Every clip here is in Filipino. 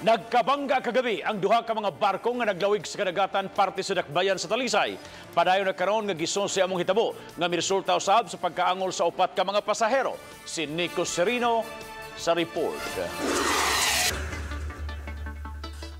Nagkabangga kagabi ang duha ka mga barko nga naglawig sa kadagatan parte sa dakbayan sa Talisay. Padayon na karon nga gison sa among hitabo nga miresulta usab sa pagkaangol sa upat ka mga pasahero. Si Nico Serino sa report.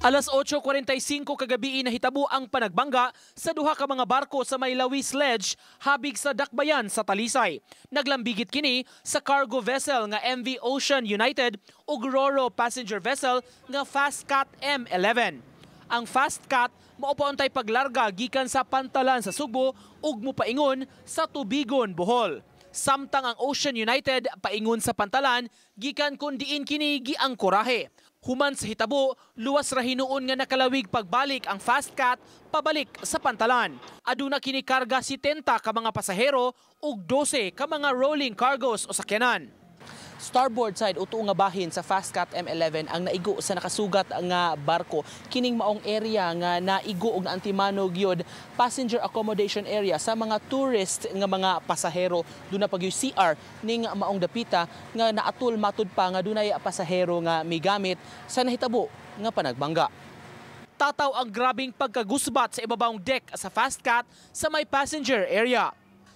Alas 8:45 kagabi nahitabo ang panagbangga sa duha ka mga barko sa may Lawis Ledge habig sa dakbayan sa Talisay. Naglambigit kini sa cargo vessel nga MV Ocean United ug Roro passenger vessel nga Fastcat M11. Ang Fastcat mao pauntay paglarga gikan sa Pantalan sa Sugbo ug mopaingon sa Tubigon, Bohol. Samtang ang Ocean United paingon sa Pantalan gikan kun diin kini giangkorahe. Human sa hitabo, luwas ra hinuon nga nakalawig pagbalik ang Fastcat pabalik sa Pantalan. Aduna kini karga 70 ka mga pasahero ug 12 ka mga rolling cargos o sakyanan. Starboard side uto nga bahin sa Fastcat M11 ang naigo sa nakasugat nga barko. Kining maong area nga naigo og naantimano gyud passenger accommodation area sa mga tourist nga mga pasahero. Duna pag yung CR ning maong dapita nga naatul matud pa nga dunay pasahero nga migamit sa nahitabo nga panagbangga. Tataw ang grabing pagkagusbat sa ibabawong deck sa Fastcat sa may passenger area.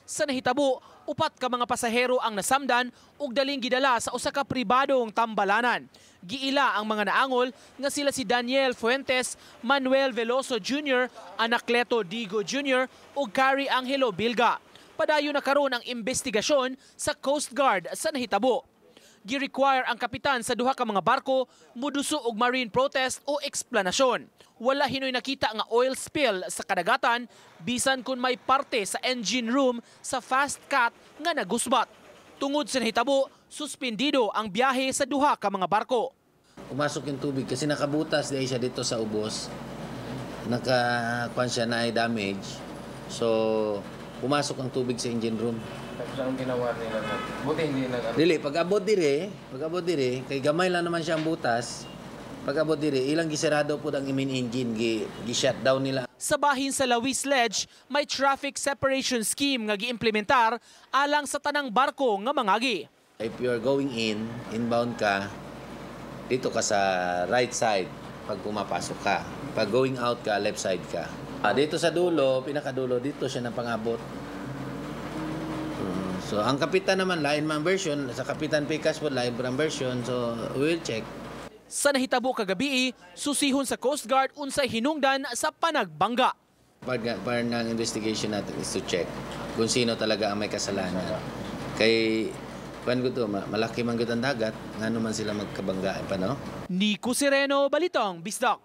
Sa nahitabo, upat ka mga pasahero ang nasamdan ug daling gidala sa usa ka pribadong tambalanan. Giila ang mga naangol nga sila si Daniel Fuentes, Manuel Veloso Jr., Anacleto Digo Jr. ug Carrie Angelo Bilga. Padayon na karon ang investigasyon sa Coast Guard sa nahitabo. Gi-require ang kapitan sa duha ka mga barko muduso og marine protest o eksplanasyon. Wala hinoy nakita nga oil spill sa kadagatan bisan kun may parte sa engine room sa Fastcat nga nagusbat. Tungod sa nahitabo, suspendido ang biyahe sa duha ka mga barko. Pumasok yung tubig kasi nakabutas dahil siya dito sa ubos. Nakakuan siya na ay damage. So, pumasok ang tubig sa engine room. Ang ginawa nila na buti hindi Dili, pag-abot dire, kay gamay lang naman siya ang butas. Pag-abot dire, ilang gisarado po ang main engine, gi-shutdown nila. Sa bahin sa Lawis Ledge, may traffic separation scheme nga giimplementar alang sa tanang barko nga mangagi. If you're going inbound ka, dito ka sa right side pag pumapasok ka. Pag going out ka, left side ka. Dito sa dulo, pinakadulo, dito siya na pang-abot. So, ang kapitan naman, lain man version. Sa Kapitan Picas po, lain man version. So, we'll check. Sa nahitabo kagabi, susihon sa Coast Guard unsay hinungdan sa panagbangga. Part ng investigation natin is to check kung sino talaga ang may kasalanan. Kay, kuan ko to, malaki man gud ang dagat, ngano man sila magkabanggaan pa, no? Nico Sereno, Balitang Bisdak.